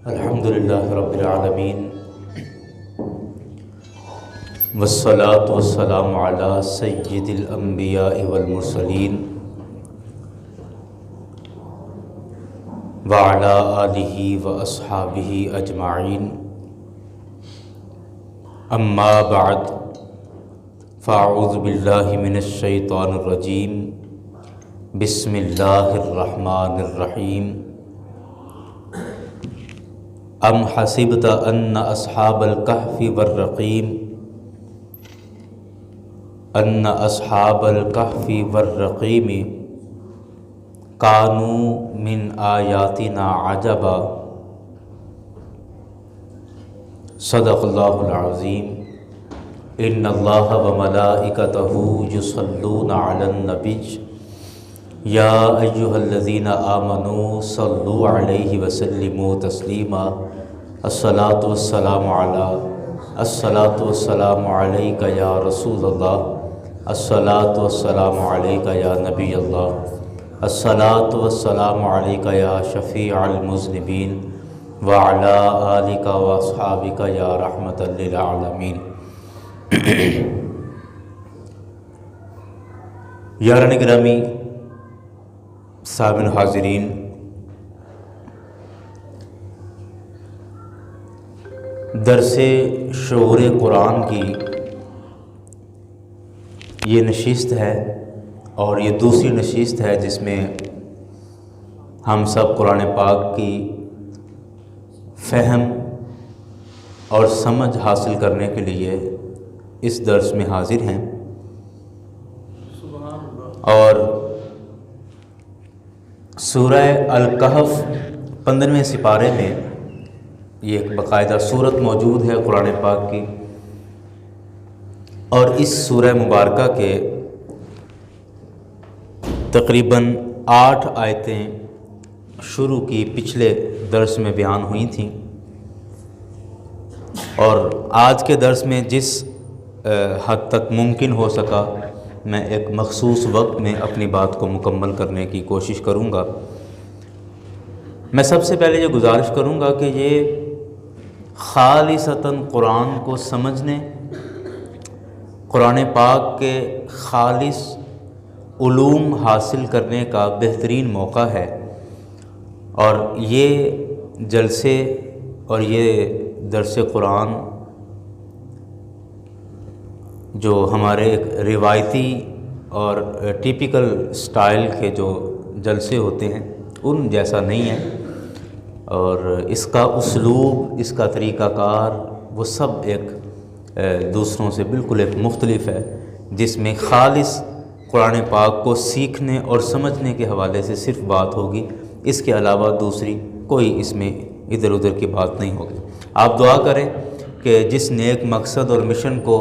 الحمدللہ رب العالمین والصلاة والسلام علی سید الانبیاء والمرسلین وعلی آلہ واصحابہ اجمعین، اما بعد فاعوذ باللہ من الشیطان الرجیم، بسم اللہ الرحمن الرحیم۔ ام حسبت ان اصحاب الکہف والرقیم کانوا من آیاتنا عجبا۔ صدق اللہ العظیم۔ ان اللہ وملائکتہ یصلون علی النبی یا ایہا الذین آمنوا صلوا علیہ وسلموا تسلیما۔ الصلاۃ والسلام علیک یا رسول اللہ، الصلاۃ والسلام علیک یا نبی اللہ، الصلاۃ والسلام علیک یا شفیع المذنبین وعلی آلک واصحابک یا رحمۃ للعالمین۔ یاران گرامی، سامعین حاضرین، درس شعور قرآن کی یہ نشست ہے، اور یہ دوسری نشست ہے جس میں ہم سب قرآن پاک کی فہم اور سمجھ حاصل کرنے کے لیے اس درس میں حاضر ہیں۔ اور سورہ الکہف 15ویں سپارے میں یہ ایک باقاعدہ صورت موجود ہے قرآن پاک کی، اور اس سورہ مبارکہ کے تقریباً 8 آیتیں شروع کی پچھلے درس میں بیان ہوئی تھیں، اور آج کے درس میں جس حد تک ممکن ہو سکا میں ایک مخصوص وقت میں اپنی بات کو مکمل کرنے کی کوشش کروں گا۔ میں سب سے پہلے یہ گزارش کروں گا کہ یہ خالصتاً قرآن کو سمجھنے، قرآن پاک کے خالص علوم حاصل کرنے کا بہترین موقع ہے، اور یہ جلسے اور یہ درس قرآن جو ہمارے ایک روایتی اور ٹیپیکل سٹائل کے جو جلسے ہوتے ہیں ان جیسا نہیں ہے، اور اس کا اسلوب، اس کا طریقہ کار، وہ سب ایک دوسروں سے بالکل ایک مختلف ہے، جس میں خالص قرآن پاک کو سیکھنے اور سمجھنے کے حوالے سے صرف بات ہوگی، اس کے علاوہ دوسری کوئی اس میں ادھر ادھر کی بات نہیں ہوگی۔ آپ دعا کریں کہ جس نیک مقصد اور مشن کو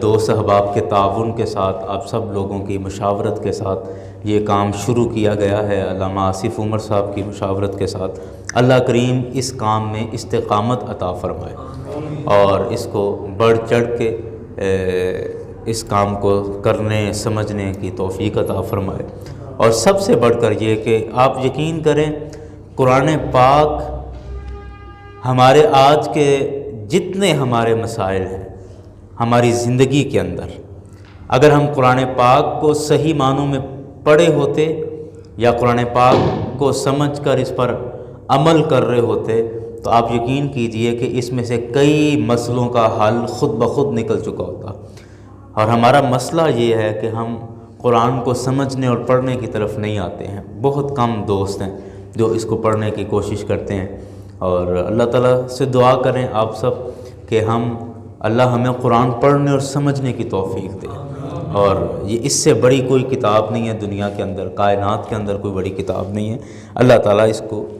دوست احباب کے تعاون کے ساتھ، آپ سب لوگوں کی مشاورت کے ساتھ یہ کام شروع کیا گیا ہے، علامہ آصف عمر صاحب کی مشاورت کے ساتھ، اللہ کریم اس کام میں استقامت عطا فرمائے اور اس کو بڑھ چڑھ کے اس کام کو کرنے سمجھنے کی توفیق عطا فرمائے۔ اور سب سے بڑھ کر یہ کہ آپ یقین کریں، قرآن پاک ہمارے آج کے جتنے ہمارے مسائل ہیں ہماری زندگی کے اندر، اگر ہم قرآن پاک کو صحیح معنوں میں پڑھے ہوتے یا قرآن پاک کو سمجھ کر اس پر عمل کر رہے ہوتے تو آپ یقین کیجئے کہ اس میں سے کئی مسئلوں کا حل خود بخود نکل چکا ہوتا۔ اور ہمارا مسئلہ یہ ہے کہ ہم قرآن کو سمجھنے اور پڑھنے کی طرف نہیں آتے ہیں۔ بہت کم دوست ہیں جو اس کو پڑھنے کی کوشش کرتے ہیں، اور اللہ تعالیٰ سے دعا کریں آپ سب کہ اللہ ہمیں قرآن پڑھنے اور سمجھنے کی توفیق دے۔ اور یہ اس سے بڑی کوئی کتاب نہیں ہے دنیا کے اندر، کائنات کے اندر کوئی بڑی کتاب نہیں ہے۔ اللہ تعالیٰ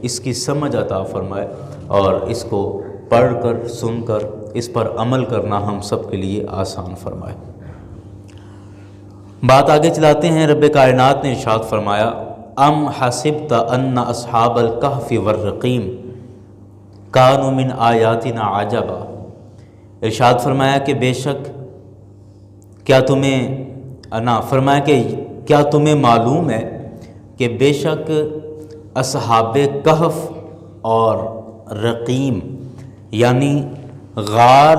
اس کی سمجھ عطا فرمائے، اور اس کو پڑھ کر، سن کر، اس پر عمل کرنا ہم سب کے لیے آسان فرمائے۔ بات آگے چلاتے ہیں۔ رب کائنات نے ارشاد فرمایا، ام حسبت ان اصحاب الکہف والرقیم کانوا من آیاتنا عجبا۔ ارشاد فرمایا کہ بے شک کیا تمہیں معلوم ہے کہ بے شک اصحاب کہف اور رقیم یعنی غار،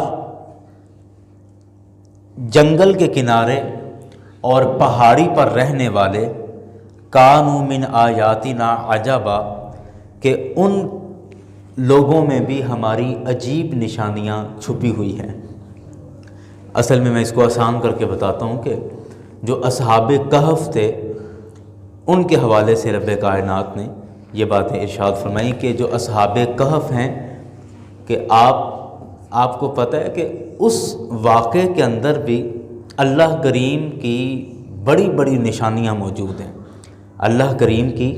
جنگل کے کنارے اور پہاڑی پر رہنے والے، کانوا من آیاتنا عجبا کہ ان لوگوں میں بھی ہماری عجیب نشانیاں چھپی ہوئی ہیں۔ اصل میں اس کو آسان کر کے بتاتا ہوں کہ جو اصحاب کہف تھے ان کے حوالے سے رب کائنات نے یہ باتیں ارشاد فرمائی کہ جو اصحاب کہف ہیں کہ آپ کو پتہ ہے کہ اس واقعے کے اندر بھی اللہ کریم کی بڑی بڑی نشانیاں موجود ہیں، اللہ کریم کی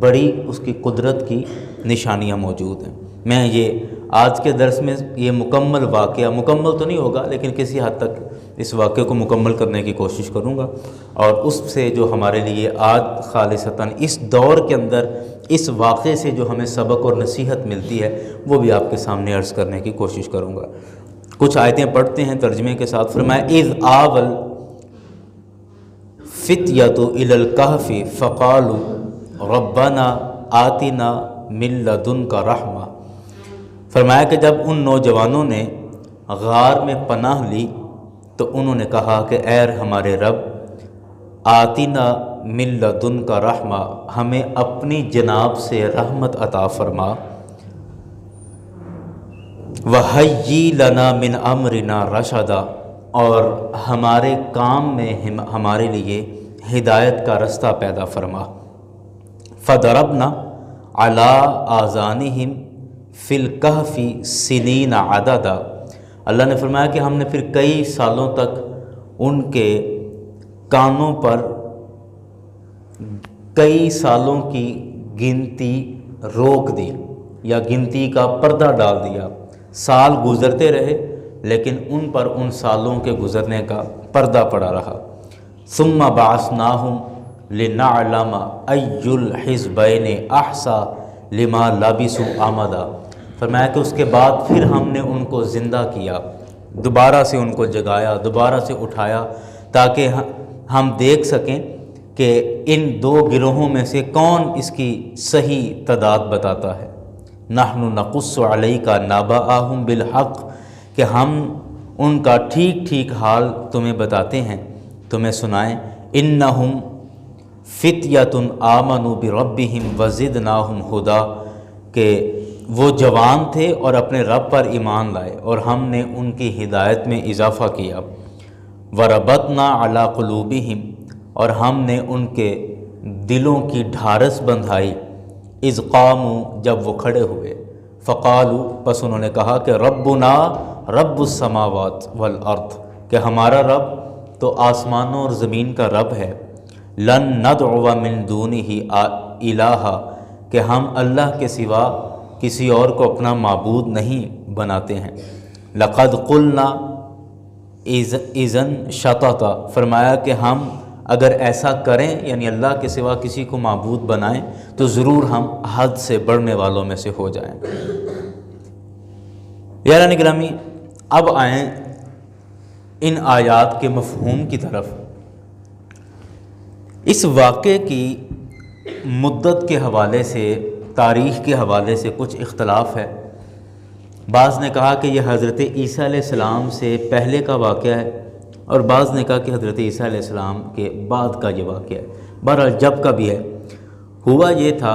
بڑی اس کی قدرت کی نشانیاں موجود ہیں۔ میں یہ آج کے درس میں یہ مکمل واقعہ، مکمل تو نہیں ہوگا لیکن کسی حد تک اس واقعے کو مکمل کرنے کی کوشش کروں گا، اور اس سے جو ہمارے لیے آج خالصتاً اس دور کے اندر اس واقعے سے جو ہمیں سبق اور نصیحت ملتی ہے وہ بھی آپ کے سامنے عرض کرنے کی کوشش کروں گا۔ کچھ آیتیں پڑھتے ہیں ترجمے کے ساتھ۔ فرمایا اذ آول فتیۃ الی الکہف فقالوا ربنا آتنا من لدنک رحمہ۔ فرمایا کہ جب ان نوجوانوں نے غار میں پناہ لی تو انہوں نے کہا کہ اے ہمارے رب، آتنا من لدنک رحمہ، ہمیں اپنی جناب سے رحمت عطا فرما، وہیّ لنا من امرنا رشدا، اور ہمارے کام میں ہمارے لیے ہدایت کا رستہ پیدا فرما۔ فضربنا علی آذانہم فی الکہف سنین عددا، اللہ نے فرمایا کہ ہم نے پھر کئی سالوں تک ان کے کانوں پر کئی سالوں کی گنتی روک دی یا گنتی کا پردہ ڈال دیا۔ سال گزرتے رہے لیکن ان پر ان سالوں کے گزرنے کا پردہ پڑا رہا۔ ثم بعثناہم لنعلم ای الحزبین احصی لما لبثوا امدا، فرمایا کہ اس کے بعد پھر ہم نے ان کو زندہ کیا، دوبارہ سے ان کو جگایا، دوبارہ سے اٹھایا، تاکہ ہم دیکھ سکیں کہ ان دو گروہوں میں سے کون اس کی صحیح تعداد بتاتا ہے۔ نحن نقص علیک نبأہم بالحق، کہ ہم ان کا ٹھیک ٹھیک حال تمہیں بتاتے ہیں، تمہیں سنائیں۔ انہم فتیۃ آمنوا بربہم وزدناہم ہدی، کہ وہ جوان تھے اور اپنے رب پر ایمان لائے اور ہم نے ان کی ہدایت میں اضافہ کیا۔ وربطنا علی قلوبہم، اور ہم نے ان کے دلوں کی ڈھارس بندھائی۔ اذ قاموا، جب وہ کھڑے ہوئے۔ فقالوا، پس انہوں نے کہا کہ ربنا رب السماوات والارض، کہ ہمارا رب تو آسمانوں اور زمین کا رب ہے۔ لن ندعو من دونہ الہا، کہ ہم اللہ کے سوا کسی اور کو اپنا معبود نہیں بناتے ہیں۔ لقد قلنا اذن شططا، فرمایا کہ ہم اگر ایسا کریں یعنی اللہ کے سوا کسی کو معبود بنائیں تو ضرور ہم حد سے بڑھنے والوں میں سے ہو جائیں۔ یاران گرامی، اب آئیں ان آیات کے مفہوم کی طرف۔ اس واقعے کی مدت کے حوالے سے، تاریخ کے حوالے سے کچھ اختلاف ہے۔ بعض نے کہا کہ یہ حضرت عیسیٰ علیہ السلام سے پہلے کا واقعہ ہے، اور بعض نے کہا کہ حضرت عیسیٰ علیہ السلام کے بعد کا یہ واقعہ ہے۔ بہرحال جب کا بھی ہے، ہوا یہ تھا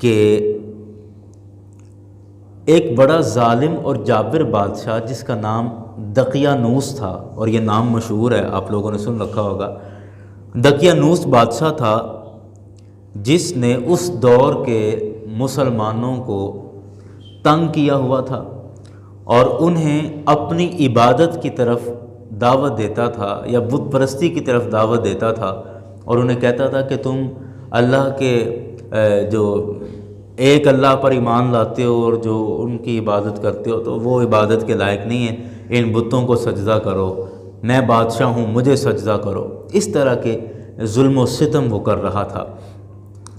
کہ ایک بڑا ظالم اور جابر بادشاہ جس کا نام دقیانوس تھا، اور یہ نام مشہور ہے، آپ لوگوں نے سن رکھا ہوگا۔ دقیانوس بادشاہ تھا جس نے اس دور کے مسلمانوں کو تنگ کیا ہوا تھا اور انہیں اپنی عبادت کی طرف دعوت دیتا تھا یا بت پرستی کی طرف دعوت دیتا تھا، اور انہیں کہتا تھا کہ تم اللہ کے جو ایک اللہ پر ایمان لاتے ہو اور جو ان کی عبادت کرتے ہو تو وہ عبادت کے لائق نہیں ہیں، ان بتوں کو سجدہ کرو، میں بادشاہ ہوں مجھے سجدہ کرو۔ اس طرح کے ظلم و ستم وہ کر رہا تھا،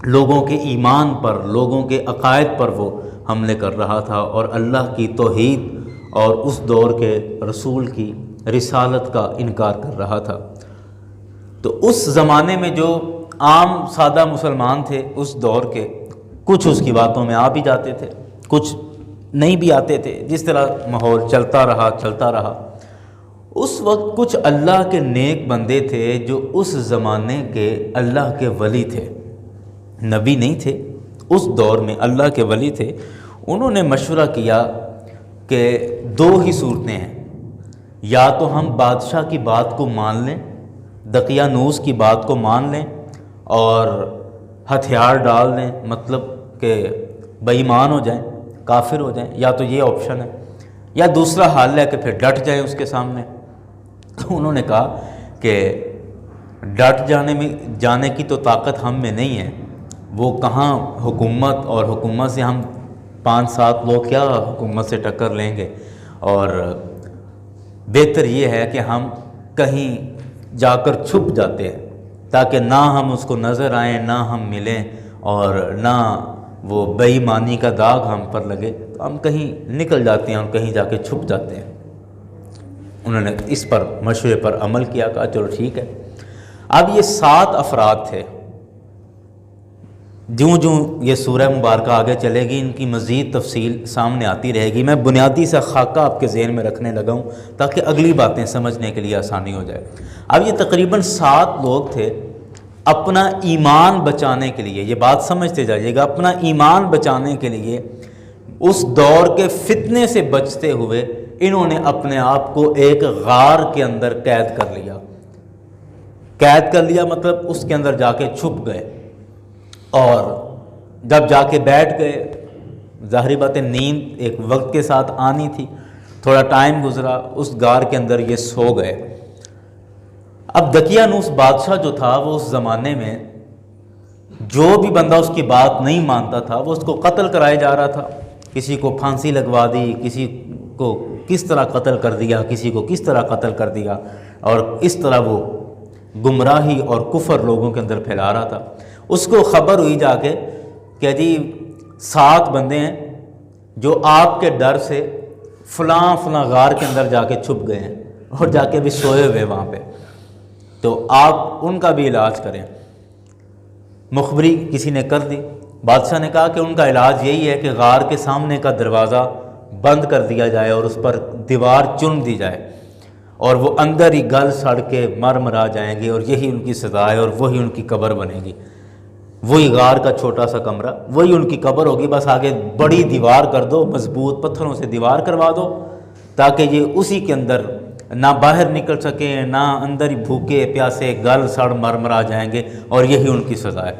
لوگوں کے ایمان پر، لوگوں کے عقائد پر وہ حملے کر رہا تھا، اور اللہ کی توحید اور اس دور کے رسول کی رسالت کا انکار کر رہا تھا۔ تو اس زمانے میں جو عام سادہ مسلمان تھے اس دور کے، کچھ اس کی باتوں میں آ بھی جاتے تھے، کچھ نہیں بھی آتے تھے، جس طرح ماحول چلتا رہا۔ اس وقت کچھ اللہ کے نیک بندے تھے جو اس زمانے کے اللہ کے ولی تھے، نبی نہیں تھے، اس دور میں اللہ کے ولی تھے۔ انہوں نے مشورہ کیا کہ دو ہی صورتیں ہیں، یا تو ہم بادشاہ کی بات کو مان لیں، دقیانوس کی بات کو مان لیں اور ہتھیار ڈال دیں، مطلب کہ بے ایمان ہو جائیں، کافر ہو جائیں، یا تو یہ آپشن ہے، یا دوسرا حال ہے کہ پھر ڈٹ جائیں اس کے سامنے۔ تو انہوں نے کہا کہ ڈٹ جانے کی تو طاقت ہم میں نہیں ہے، وہ کہاں حکومت، اور حکومت سے ہم 5-7 لوگ کیا حکومت سے ٹکر لیں گے، اور بہتر یہ ہے کہ ہم کہیں جا کر چھپ جاتے ہیں تاکہ نہ ہم اس کو نظر آئیں، نہ ہم ملیں، اور نہ وہ بے ایمانی کا داغ ہم پر لگے، تو ہم کہیں نکل جاتے ہیں اور کہیں جا کے چھپ جاتے ہیں۔ انہوں نے اس پر مشورے پر عمل کیا، کہا چلو ٹھیک ہے۔ اب یہ 7 افراد تھے، جوں یہ سورہ مبارکہ آگے چلے گی ان کی مزید تفصیل سامنے آتی رہے گی۔ میں بنیادی سا خاکہ آپ کے ذہن میں رکھنے لگا ہوں تاکہ اگلی باتیں سمجھنے کے لیے آسانی ہو جائے۔ اب یہ تقریباً 7 لوگ تھے، اپنا ایمان بچانے کے لیے، یہ بات سمجھتے جائیے گا، اپنا ایمان بچانے کے لیے اس دور کے فتنے سے بچتے ہوئے انہوں نے اپنے آپ کو ایک غار کے اندر قید کر لیا، مطلب اس کے اندر جا کے چھپ گئے، اور جب جا کے بیٹھ گئے، ظاہری بات ہے نیند ایک وقت کے ساتھ آنی تھی، تھوڑا ٹائم گزرا، اس غار کے اندر یہ سو گئے۔ اب دقیانوس بادشاہ جو تھا وہ اس زمانے میں جو بھی بندہ اس کی بات نہیں مانتا تھا وہ اس کو قتل کرائے جا رہا تھا، کسی کو پھانسی لگوا دی، کسی کو کس طرح قتل کر دیا، کسی کو کس طرح قتل کر دیا، اور اس طرح وہ گمراہی اور کفر لوگوں کے اندر پھیلا رہا تھا۔ اس کو خبر ہوئی جا کے کہ جی 7 بندے ہیں جو آپ کے ڈر سے فلاں غار کے اندر جا کے چھپ گئے ہیں اور جا کے بھی سوئے ہوئے وہاں پہ، تو آپ ان کا بھی علاج کریں۔ مخبری کسی نے کر دی، بادشاہ نے کہا کہ ان کا علاج یہی ہے کہ غار کے سامنے کا دروازہ بند کر دیا جائے اور اس پر دیوار چن دی جائے، اور وہ اندر ہی گل سڑ کے مرا جائیں گے، اور یہی ان کی سزا ہے، اور وہی ان کی قبر بنے گی۔ وہی غار کا چھوٹا سا کمرہ، وہی ان کی قبر ہوگی، بس آگے بڑی دیوار کر دو، مضبوط پتھروں سے دیوار کروا دو تاکہ یہ اسی کے اندر نہ باہر نکل سکیں، نہ اندر ہی بھوکے پیاسے گل سڑ مرا جائیں گے، اور یہی ان کی سزا ہے۔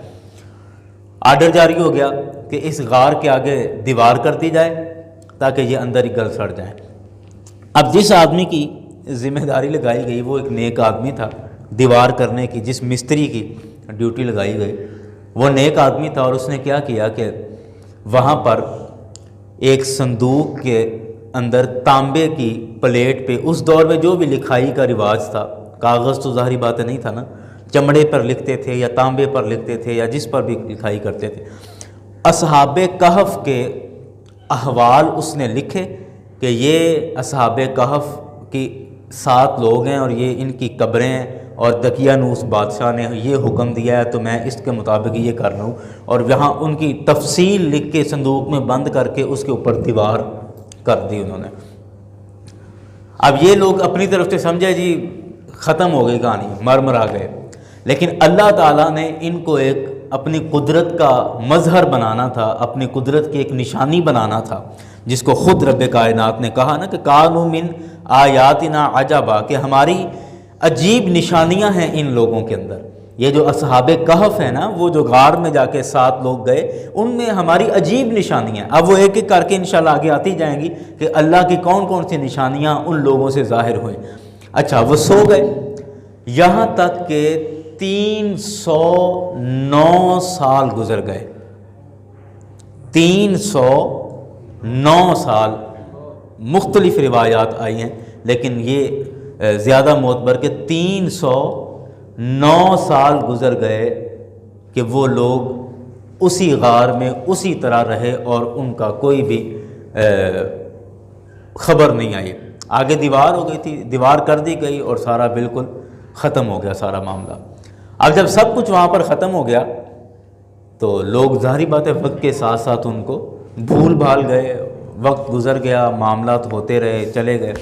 آرڈر جاری ہو گیا کہ اس غار کے آگے دیوار کر دی جائے تاکہ یہ اندر ہی گل سڑ جائیں۔ اب جس آدمی کی ذمہ داری لگائی گئی وہ ایک نیک آدمی تھا، دیوار کرنے کی جس مستری کی ڈیوٹی لگائی گئی وہ نیک آدمی تھا، اور اس نے کیا کیا کہ وہاں پر ایک صندوق کے اندر تانبے کی پلیٹ پہ، اس دور میں جو بھی لکھائی کا رواج تھا، کاغذ تو ظاہری بات نہیں تھا نا، چمڑے پر لکھتے تھے یا تانبے پر لکھتے تھے یا جس پر بھی لکھائی کرتے تھے، اصحاب کہف کے احوال اس نے لکھے کہ یہ اصحاب کہف کی 7 لوگ ہیں اور یہ ان کی قبریں ہیں، اور دقیانوس بادشاہ نے یہ حکم دیا ہے تو میں اس کے مطابق یہ کر رہا ہوں، اور یہاں ان کی تفصیل لکھ کے صندوق میں بند کر کے اس کے اوپر دیوار کر دی انہوں نے۔ اب یہ لوگ اپنی طرف سے سمجھے جی ختم ہو گئی کہانی، مرا گئے، لیکن اللہ تعالیٰ نے ان کو ایک اپنی قدرت کا مظہر بنانا تھا، اپنی قدرت کی ایک نشانی بنانا تھا، جس کو خود رب کائنات نے کہا نا کہ کانوا من آیاتنا عجبا، کہ ہماری عجیب نشانیاں ہیں ان لوگوں کے اندر۔ یہ جو اصحاب کہف ہیں نا، وہ جو غار میں جا کے 7 لوگ گئے، ان میں ہماری عجیب نشانیاں، اب وہ ایک ایک کر کے انشاءاللہ آگے آتی جائیں گی کہ اللہ کی کون کون سی نشانیاں ان لوگوں سے ظاہر ہوئیں۔ اچھا، وہ سو گئے، یہاں تک کہ 309 سال گزر گئے، 309 سال، مختلف روایات آئی ہیں لیکن یہ زیادہ معتبر کہ 309 سال گزر گئے کہ وہ لوگ اسی غار میں اسی طرح رہے اور ان کا کوئی بھی خبر نہیں آئی۔ آگے دیوار ہو گئی تھی، دیوار کر دی گئی اور سارا بالکل ختم ہو گیا سارا معاملہ۔ اب جب سب کچھ وہاں پر ختم ہو گیا تو لوگ ظاہری بات ہے وقت کے ساتھ ساتھ ان کو بھول بھال گئے، وقت گزر گیا، معاملات ہوتے رہے، چلے گئے۔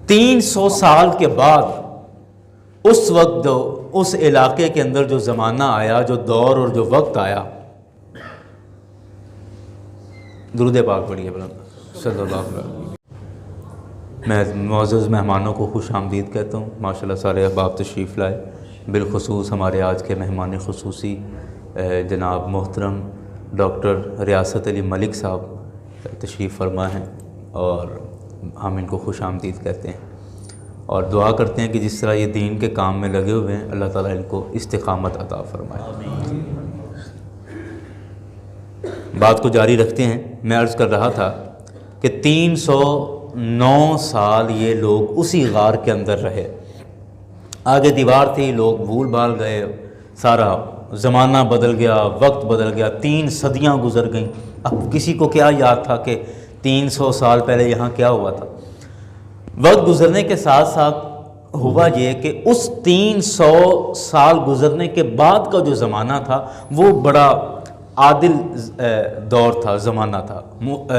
300 سال کے بعد اس وقت جو اس علاقے کے اندر جو زمانہ آیا، جو دور اور جو وقت آیا، درود پاک پڑھیے بلند صلی اللہ علیہ وسلم۔ میں معزز مہمانوں کو خوش آمدید کہتا ہوں، ماشاءاللہ سارے احباب تشریف لائے، بالخصوص ہمارے آج کے مہمان خصوصی جناب محترم ڈاکٹر ریاست علی ملک صاحب تشریف فرما ہیں، اور ہم ان کو خوش آمدید کہتے ہیں اور دعا کرتے ہیں کہ جس طرح یہ دین کے کام میں لگے ہوئے ہیں، اللہ تعالیٰ ان کو استقامت عطا فرمائے۔ بات کو جاری رکھتے ہیں۔ میں عرض کر رہا تھا کہ 309 سال یہ لوگ اسی غار کے اندر رہے، آگے دیوار تھی، لوگ بھول بھال گئے، سارا زمانہ بدل گیا، وقت بدل گیا، 3 صدیاں گزر گئیں۔ اب کسی کو کیا یاد تھا کہ 300 سال پہلے یہاں کیا ہوا تھا؟ وقت گزرنے کے ساتھ ساتھ ہوا یہ کہ اس 300 سال گزرنے کے بعد کا جو زمانہ تھا وہ بڑا عادل دور تھا، زمانہ تھا۔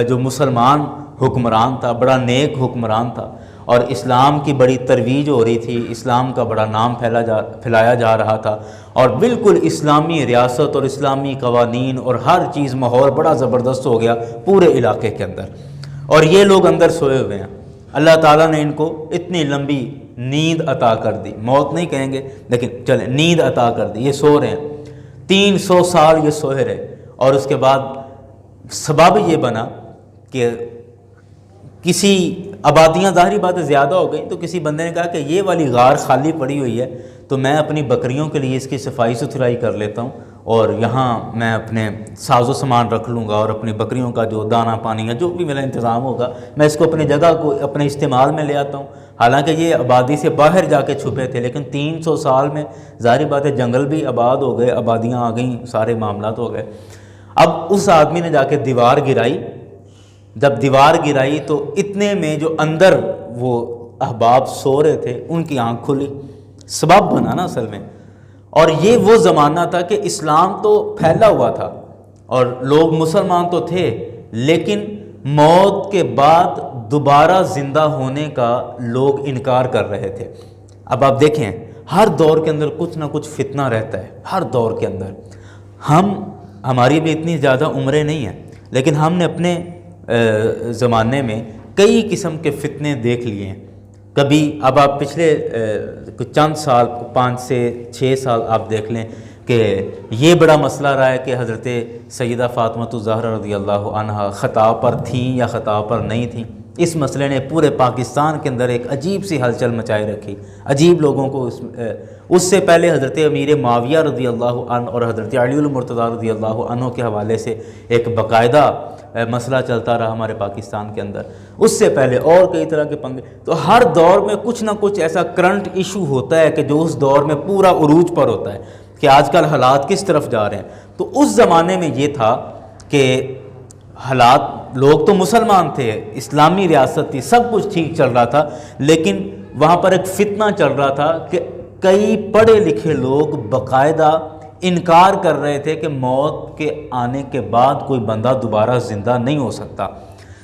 جو مسلمان حکمران تھا، بڑا نیک حکمران تھا، اور اسلام کی بڑی ترویج ہو رہی تھی، اسلام کا بڑا نام پھیلایا جا رہا تھا، اور بالکل اسلامی ریاست اور اسلامی قوانین اور ہر چیز، ماحول بڑا زبردست ہو گیا پورے علاقے کے اندر، اور یہ لوگ اندر سوئے ہوئے ہیں۔ اللہ تعالیٰ نے ان کو اتنی لمبی نیند عطا کر دی، موت نہیں کہیں گے لیکن چلیں نیند عطا کر دی، یہ سو رہے ہیں 300 سال یہ سوئے رہے، اور اس کے بعد سبب یہ بنا کہ کسی آبادیاں ظاہری بات زیادہ ہو گئیں، تو کسی بندے نے کہا کہ یہ والی غار خالی پڑی ہوئی ہے، تو میں اپنی بکریوں کے لیے اس کی صفائی ستھرائی کر لیتا ہوں، اور یہاں میں اپنے ساز و سامان رکھ لوں گا، اور اپنی بکریوں کا جو دانہ پانی ہے، جو بھی میرا انتظام ہوگا، میں اس کو اپنی جگہ کو اپنے استعمال میں لے آتا ہوں۔ حالانکہ یہ آبادی سے باہر جا کے چھپے تھے، لیکن 300 سال میں ظاہری بات ہے جنگل بھی آباد ہو گئے، آبادیاں آ گئیں، سارے معاملات ہو گئے۔ اب اس آدمی نے جا کے دیوار گرائی، جب دیوار گرائی تو اتنے میں جو اندر وہ احباب سو رہے تھے ان کی آنکھ کھلی، سبب بنا نا اصل میں۔ اور یہ وہ زمانہ تھا کہ اسلام تو پھیلا ہوا تھا اور لوگ مسلمان تو تھے، لیکن موت کے بعد دوبارہ زندہ ہونے کا لوگ انکار کر رہے تھے۔ اب آپ دیکھیں ہر دور کے اندر کچھ نہ کچھ فتنہ رہتا ہے، ہر دور کے اندر۔ ہماری بھی اتنی زیادہ عمریں نہیں ہیں، لیکن ہم نے اپنے زمانے میں کئی قسم کے فتنے دیکھ لیے ہیں۔ کبھی اب آپ پچھلے چند سال 5 سے 6 سال آپ دیکھ لیں کہ یہ بڑا مسئلہ رہا ہے کہ حضرت سیدہ فاطمہ الزہرا رضی اللہ عنہا خطا پر تھیں یا خطا پر نہیں تھیں۔ اس مسئلے نے پورے پاکستان کے اندر ایک عجیب سی ہلچل مچائے رکھی، عجیب لوگوں کو اس سے پہلے حضرت امیر معاویہ رضی اللہ عنہ اور حضرت علی المرتضیٰ رضی اللہ عنہ کے حوالے سے ایک باقاعدہ مسئلہ چلتا رہا ہمارے پاکستان کے اندر، اس سے پہلے اور کئی طرح کے پنگے۔ تو ہر دور میں کچھ نہ کچھ ایسا کرنٹ ایشو ہوتا ہے کہ جو اس دور میں پورا عروج پر ہوتا ہے کہ آج کل حالات کس طرف جا رہے ہیں۔ تو اس زمانے میں یہ تھا کہ حالات، لوگ تو مسلمان تھے، اسلامی ریاست تھی، سب کچھ ٹھیک چل رہا تھا، لیکن وہاں پر ایک فتنہ چل رہا تھا کہ کئی پڑھے لکھے لوگ باقاعدہ انکار کر رہے تھے کہ موت کے آنے کے بعد کوئی بندہ دوبارہ زندہ نہیں ہو سکتا۔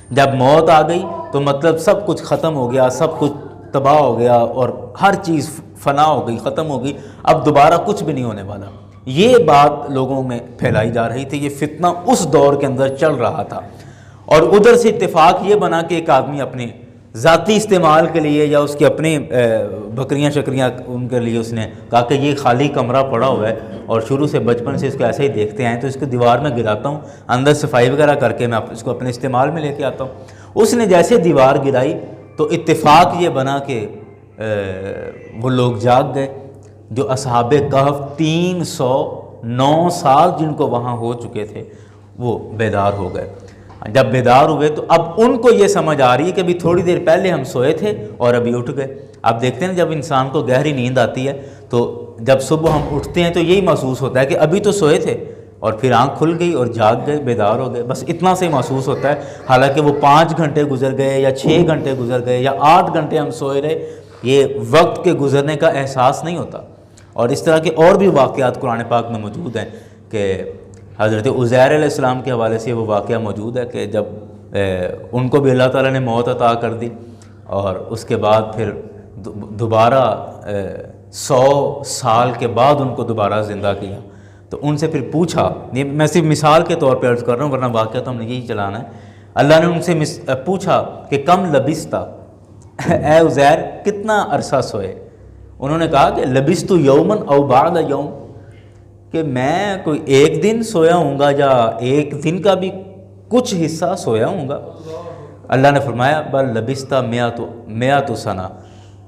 جب موت آ گئی تو مطلب سب کچھ ختم ہو گیا، سب کچھ تباہ ہو گیا، اور ہر چیز فنا ہو گئی، ختم ہو گئی، اب دوبارہ کچھ بھی نہیں ہونے والا۔ یہ بات لوگوں میں پھیلائی جا رہی تھی، یہ فتنہ اس دور کے اندر چل رہا تھا، اور ادھر سے اتفاق یہ بنا کہ ایک آدمی اپنے ذاتی استعمال کے لیے یا اس کے اپنے بکریاں شکریاں ان کے لیے اس نے کہا کہ یہ خالی کمرہ پڑا ہوا ہے اور شروع سے بچپن سے اس کو ایسے ہی دیکھتے ہیں، تو اس کو دیوار میں گراتا ہوں، اندر صفائی وغیرہ کر کے میں اس کو اپنے استعمال میں لے کے آتا ہوں۔ اس نے جیسے دیوار گرائی تو اتفاق یہ بنا کہ وہ لوگ جاگ گئے، جو اصحاب کہف 309 سال جن کو وہاں ہو چکے تھے وہ بیدار ہو گئے۔ جب بیدار ہوئے تو اب ان کو یہ سمجھ آ رہی ہے کہ ابھی تھوڑی دیر پہلے ہم سوئے تھے اور ابھی اٹھ گئے۔ آپ دیکھتے ہیں جب انسان کو گہری نیند آتی ہے تو جب صبح ہم اٹھتے ہیں تو یہی محسوس ہوتا ہے کہ ابھی تو سوئے تھے اور پھر آنکھ کھل گئی اور جاگ گئے، بیدار ہو گئے، بس اتنا سے محسوس ہوتا ہے۔ حالانکہ وہ 5 گھنٹے گزر گئے یا 6 گھنٹے گزر گئے یا 8 گھنٹے ہم سوئے رہے، یہ وقت کے گزرنے کا احساس نہیں ہوتا۔ اور اس طرح کے اور بھی واقعات قرآن پاک میں موجود ہیں کہ حضرت عزیر علیہ السلام کے حوالے سے وہ واقعہ موجود ہے کہ جب ان کو بھی اللہ تعالیٰ نے موت عطا کر دی اور اس کے بعد پھر دوبارہ 100 سال کے بعد ان کو دوبارہ زندہ کیا، تو ان سے پھر پوچھا، یہ میں صرف مثال کے طور پہ عرض کر رہا ہوں ورنہ واقعہ تو ہم نے یہی چلانا ہے، اللہ نے ان سے پوچھا کہ کم لبثت، اے عزیر کتنا عرصہ سوئے؟ انہوں نے کہا کہ لبثت یوما او بعد یوم، کہ میں کوئی ایک دن سویا ہوں گا یا ایک دن کا بھی کچھ حصہ سویا ہوں گا۔ اللہ نے فرمایا بل لبثت مئۃ سنہ،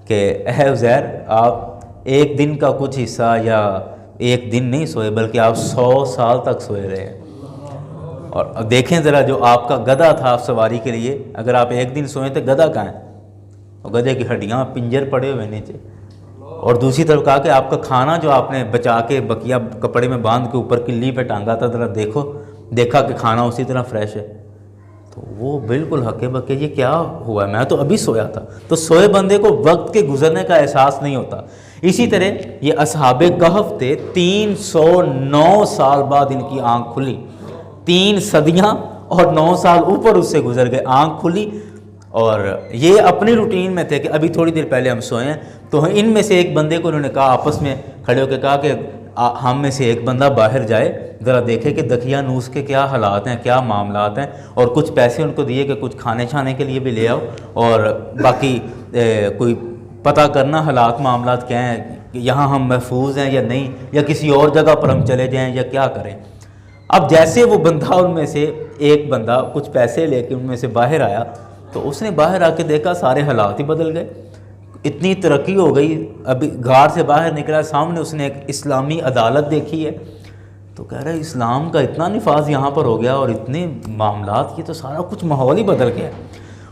کہ اے عزیر آپ ایک دن کا کچھ حصہ یا ایک دن نہیں سوئے بلکہ آپ 100 سال تک سوئے رہے ہیں۔ اور اب دیکھیں ذرا، جو آپ کا گدھا تھا آپ سواری کے لیے، اگر آپ ایک دن سوئیں تو گدھا کہاں ہے؟ اور گدھے کی ہڈیاں پنجر پڑے ہوئے نیچے۔ اور دوسری طرف کہا کہ آپ کا کھانا جو آپ نے بچا کے بقیہ کپڑے میں باندھ کے اوپر کلی پہ ٹانگا تھا، ذرا دیکھا کہ کھانا اسی طرح فریش ہے، تو وہ بالکل ہکے بکے یہ کیا ہوا ہے، میں تو ابھی سویا تھا۔ تو سوئے بندے کو وقت کے گزرنے کا احساس نہیں ہوتا۔ اسی طرح یہ اصحاب کہف تھے، 309 سال بعد ان کی آنکھ کھلی، 3 صدیاں اور 9 سال اوپر اس سے گزر گئے، آنکھ کھلی، اور یہ اپنی روٹین میں تھے کہ ابھی تھوڑی دیر پہلے ہم سوئے ہیں۔ تو ان میں سے ایک بندے کو انہوں نے کہا، آپس میں کھڑے ہو کے کہا کہ ہم میں سے ایک بندہ باہر جائے، ذرا دیکھے کہ دکھیا نوس کے کیا حالات ہیں، کیا معاملات ہیں، اور کچھ پیسے ان کو دیے کہ کچھ کھانے چھانے کے لیے بھی لے آؤ، اور باقی کوئی پتہ کرنا حالات معاملات کیا ہیں، کہ یہاں ہم محفوظ ہیں یا نہیں، یا کسی اور جگہ پر ہم چلے جائیں یا کیا کریں۔ اب جیسے وہ بندہ ان میں سے ایک بندہ کچھ پیسے لے کے ان میں سے باہر آیا، تو اس نے باہر آ کے دیکھا سارے حالات ہی بدل گئے، اتنی ترقی ہو گئی۔ ابھی گھر سے باہر نکلا، سامنے اس نے ایک اسلامی عدالت دیکھی ہے، تو کہہ رہا ہے اسلام کا اتنا نفاذ یہاں پر ہو گیا اور اتنے معاملات، یہ تو سارا کچھ ماحول ہی بدل گیا۔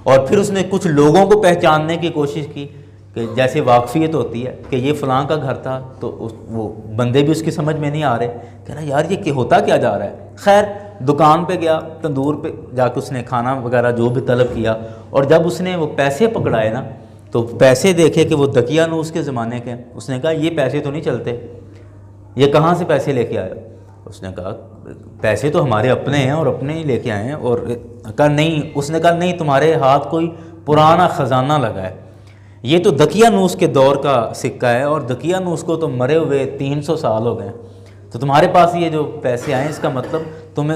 اور پھر اس نے کچھ لوگوں کو پہچاننے کی کوشش کی کہ جیسے واقفیت ہوتی ہے کہ یہ فلاں کا گھر تھا، تو وہ بندے بھی اس کی سمجھ میں نہیں آ رہے، کہہ رہا یار یہ ہوتا کیا جا رہا ہے۔ خیر دکان پہ گیا، تندور پہ جا کے اس نے کھانا وغیرہ جو بھی طلب کیا، اور جب اس نے وہ پیسے پکڑائے نا، تو پیسے دیکھے کہ وہ دقیانوس کے زمانے کے ہیں۔ اس نے کہا یہ پیسے تو نہیں چلتے، یہ کہاں سے پیسے لے کے آئے؟ اس نے کہا پیسے تو ہمارے اپنے ہیں اور اپنے ہی لے کے آئے ہیں۔ اور کہا نہیں، اس نے کہا نہیں، تمہارے ہاتھ کوئی پرانا خزانہ لگا ہے، یہ تو دقیانوس کے دور کا سکہ ہے، اور دقیانوس کو تو مرے ہوئے 300 سال ہو گئے، تو تمہارے پاس یہ جو پیسے آئے اس کا مطلب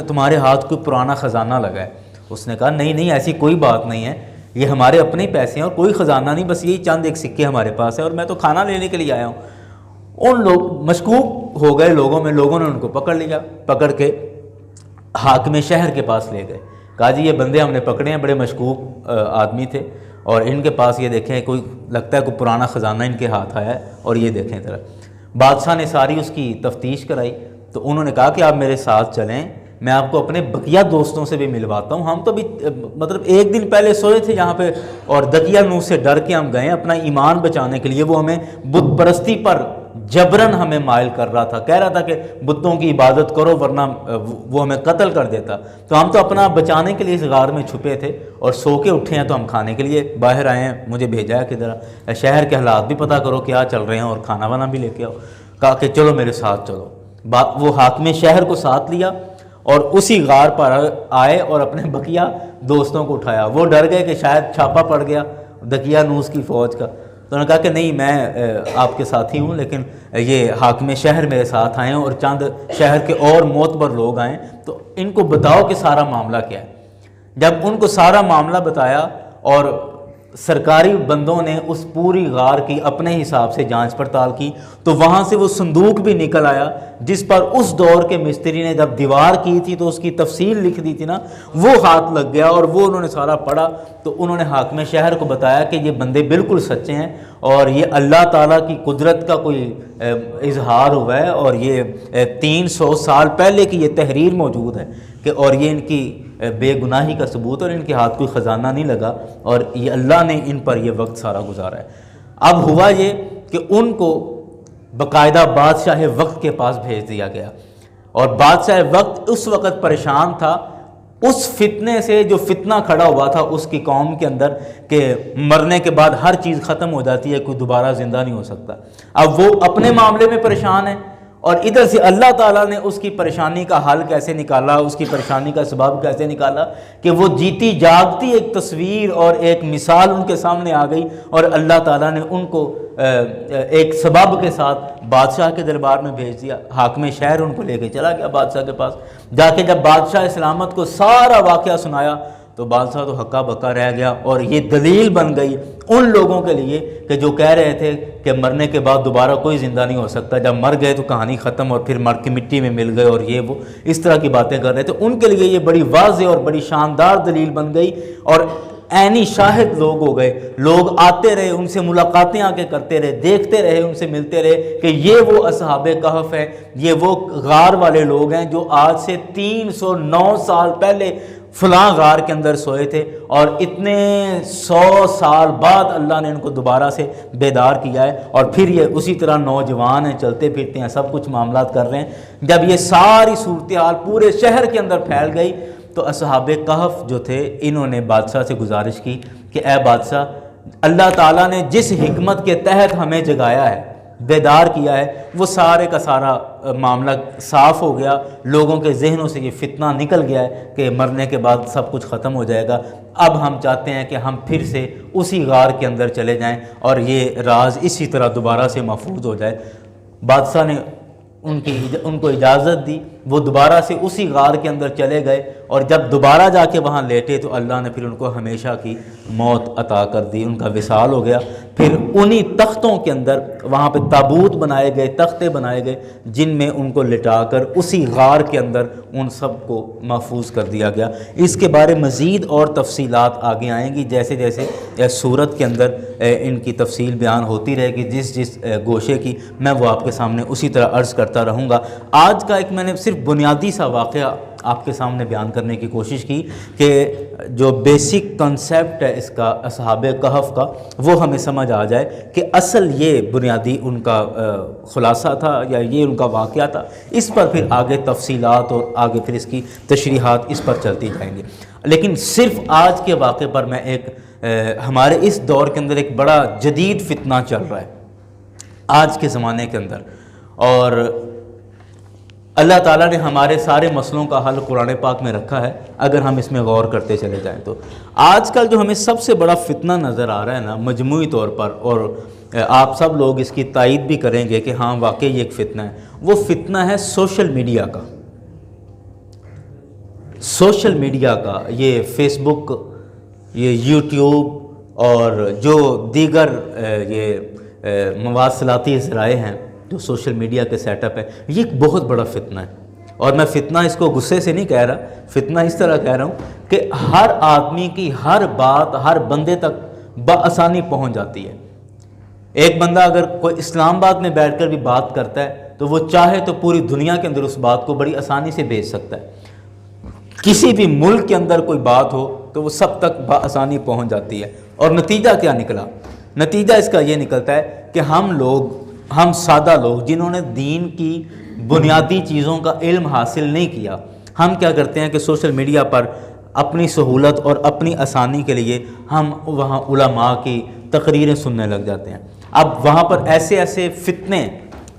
تمہارے ہاتھ کوئی پرانا خزانہ لگا ہے۔ اس نے کہا نہیں نہیں، ایسی کوئی بات نہیں ہے، یہ ہمارے اپنے ہی پیسے ہیں اور کوئی خزانہ نہیں، بس یہی چند ایک سکے ہمارے پاس ہے، اور میں تو کھانا لینے کے لیے آیا ہوں۔ ان لوگ مشکوک ہو گئے لوگوں نے ان کو پکڑ لیا، پکڑ کے حاکم شہر کے پاس لے گئے، کہا جی یہ بندے ہم نے پکڑے ہیں، بڑے مشکوک آدمی تھے، اور ان کے پاس یہ دیکھیں کوئی لگتا ہے کوئی پرانا خزانہ ان کے ہاتھ آیا ہے، اور یہ دیکھیں ذرا۔ بادشاہ نے ساری اس کی تفتیش کرائی، تو انہوں نے کہا کہ آپ میرے ساتھ چلیں، میں آپ کو اپنے بقیہ دوستوں سے بھی ملواتا ہوں، ہم تو بھی مطلب ایک دن پہلے سوئے تھے یہاں پہ، اور دقیانوس سے ڈر کے ہم گئے اپنا ایمان بچانے کے لیے، وہ ہمیں بت پرستی پر جبرن ہمیں مائل کر رہا تھا، کہہ رہا تھا کہ بتوں کی عبادت کرو ورنہ وہ ہمیں قتل کر دیتا، تو ہم تو اپنا بچانے کے لیے اس غار میں چھپے تھے، اور سو کے اٹھے ہیں تو ہم کھانے کے لیے باہر آئے ہیں، مجھے بھیجا ہے کہ ذرا شہر کے حالات بھی پتہ کرو کیا چل رہے ہیں اور کھانا وانا بھی لے کے آؤ۔ کہا کہ چلو میرے ساتھ چلو۔ وہ حاکم شہر کو ساتھ لیا اور اسی غار پر آئے اور اپنے بقیہ دوستوں کو اٹھایا۔ وہ ڈر گئے کہ شاید چھاپا پڑ گیا دقیانوس کی فوج کا، تو انہوں نے کہا کہ نہیں، میں آپ کے ساتھی ہوں، لیکن یہ حاکم شہر میرے ساتھ آئے ہیں اور چند شہر کے اور معتبر لوگ آئیں، تو ان کو بتاؤ کہ سارا معاملہ کیا ہے۔ جب ان کو سارا معاملہ بتایا اور سرکاری بندوں نے اس پوری غار کی اپنے حساب سے جانچ پڑتال کی، تو وہاں سے وہ صندوق بھی نکل آیا جس پر اس دور کے مستری نے جب دیوار کی تھی تو اس کی تفصیل لکھ دی تھی نا، وہ ہاتھ لگ گیا اور وہ انہوں نے سارا پڑھا۔ تو انہوں نے حاکم شہر کو بتایا کہ یہ بندے بالکل سچے ہیں اور یہ اللہ تعالیٰ کی قدرت کا کوئی اظہار ہوا ہے، اور یہ 300 سال پہلے کی یہ تحریر موجود ہے کہ اور یہ ان کی بے گناہی کا ثبوت، اور ان کے ہاتھ کوئی خزانہ نہیں لگا، اور یہ اللہ نے ان پر یہ وقت سارا گزارا ہے۔ اب ہوا یہ کہ ان کو باقاعدہ بادشاہ وقت کے پاس بھیج دیا گیا، اور بادشاہ وقت اس وقت پریشان تھا اس فتنے سے جو فتنہ کھڑا ہوا تھا اس کی قوم کے اندر کہ مرنے کے بعد ہر چیز ختم ہو جاتی ہے، کوئی دوبارہ زندہ نہیں ہو سکتا۔ اب وہ اپنے معاملے میں پریشان ہے اور ادھر سے اللہ تعالیٰ نے اس کی پریشانی کا حل کیسے نکالا، اس کی پریشانی کا سبب کیسے نکالا کہ وہ جیتی جاگتی ایک تصویر اور ایک مثال ان کے سامنے آ گئی، اور اللہ تعالیٰ نے ان کو ایک سبب کے ساتھ بادشاہ کے دربار میں بھیج دیا۔ حاکم شہر ان کو لے کے چلا گیا بادشاہ کے پاس، جا کے جب بادشاہ سلامت کو سارا واقعہ سنایا تو بادشاہ تو ہکا بکا رہ گیا، اور یہ دلیل بن گئی ان لوگوں کے لیے کہ جو کہہ رہے تھے کہ مرنے کے بعد دوبارہ کوئی زندہ نہیں ہو سکتا، جب مر گئے تو کہانی ختم اور پھر مر کے مٹی میں مل گئے اور یہ وہ اس طرح کی باتیں کر رہے تھے، ان کے لیے یہ بڑی واضح اور بڑی شاندار دلیل بن گئی، اور عینی شاہد لوگ ہو گئے۔ لوگ آتے رہے، ان سے ملاقاتیں آ کے کرتے رہے، دیکھتے رہے، ان سے ملتے رہے کہ یہ وہ اصحاب کہف ہیں، یہ وہ غار والے لوگ ہیں جو آج سے 309 سال پہلے فلاں غار کے اندر سوئے تھے، اور اتنے 100 سال بعد اللہ نے ان کو دوبارہ سے بیدار کیا ہے، اور پھر یہ اسی طرح نوجوان ہیں، چلتے پھرتے ہیں، سب کچھ معاملات کر رہے ہیں۔ جب یہ ساری صورتحال پورے شہر کے اندر پھیل گئی تو اصحاب کہف جو تھے انہوں نے بادشاہ سے گزارش کی کہ اے بادشاہ، اللہ تعالیٰ نے جس حکمت کے تحت ہمیں جگایا ہے، بیدار کیا ہے، وہ سارے کا سارا معاملہ صاف ہو گیا، لوگوں کے ذہنوں سے یہ فتنہ نکل گیا ہے کہ مرنے کے بعد سب کچھ ختم ہو جائے گا۔ اب ہم چاہتے ہیں کہ ہم پھر سے اسی غار کے اندر چلے جائیں اور یہ راز اسی طرح دوبارہ سے محفوظ ہو جائے۔ بادشاہ نے ان کو اجازت دی، وہ دوبارہ سے اسی غار کے اندر چلے گئے، اور جب دوبارہ جا کے وہاں لیٹے تو اللہ نے پھر ان کو ہمیشہ کی موت عطا کر دی، ان کا وصال ہو گیا۔ پھر انہی تختوں کے اندر وہاں پہ تابوت بنائے گئے، تختے بنائے گئے، جن میں ان کو لٹا کر اسی غار کے اندر ان سب کو محفوظ کر دیا گیا۔ اس کے بارے مزید اور تفصیلات آگے آئیں گی، جیسے جیسے سورت کے اندر ان کی تفصیل بیان ہوتی رہے گی، جس گوشے کی میں وہ آپ کے سامنے اسی طرح عرض کرتا رہوں گا۔ آج کا ایک میں نے صرف بنیادی سا واقعہ آپ کے سامنے بیان کرنے کی کوشش کی کہ جو بیسک کنسیپٹ ہے اس کا اصحاب کہف کا، وہ ہمیں سمجھ آ جائے کہ اصل یہ بنیادی ان کا خلاصہ تھا یا یہ ان کا واقعہ تھا۔ اس پر پھر آگے تفصیلات اور آگے پھر اس کی تشریحات اس پر چلتی جائیں گی، لیکن صرف آج کے واقعے پر میں ہمارے اس دور کے اندر ایک بڑا جدید فتنہ چل رہا ہے آج کے زمانے کے اندر، اور اللہ تعالیٰ نے ہمارے سارے مسئلوں کا حل قرآن پاک میں رکھا ہے اگر ہم اس میں غور کرتے چلے جائیں تو۔ آج کل جو ہمیں سب سے بڑا فتنہ نظر آ رہا ہے نا مجموعی طور پر، اور آپ سب لوگ اس کی تائید بھی کریں گے کہ ہاں واقعی یہ ایک فتنہ ہے، وہ فتنہ ہے سوشل میڈیا کا۔ سوشل میڈیا کا، یہ فیس بک، یہ یوٹیوب اور جو دیگر یہ مواصلاتی ذرائع ہیں جو سوشل میڈیا کے سیٹ اپ ہے، یہ ایک بہت بڑا فتنہ ہے۔ اور میں فتنہ اس کو غصے سے نہیں کہہ رہا، فتنہ اس طرح کہہ رہا ہوں کہ ہر آدمی کی ہر بات ہر بندے تک بآسانی پہنچ جاتی ہے۔ ایک بندہ اگر کوئی اسلام آباد میں بیٹھ کر بھی بات کرتا ہے تو وہ چاہے تو پوری دنیا کے اندر اس بات کو بڑی آسانی سے بھیج سکتا ہے۔ کسی بھی ملک کے اندر کوئی بات ہو تو وہ سب تک بآسانی پہنچ جاتی ہے۔ اور نتیجہ کیا نکلا؟ نتیجہ اس کا یہ نکلتا ہے کہ ہم سادہ لوگ جنہوں نے دین کی بنیادی چیزوں کا علم حاصل نہیں کیا، ہم کیا کرتے ہیں کہ سوشل میڈیا پر اپنی سہولت اور اپنی آسانی کے لیے ہم وہاں علماء کی تقریریں سننے لگ جاتے ہیں۔ اب وہاں پر ایسے فتنے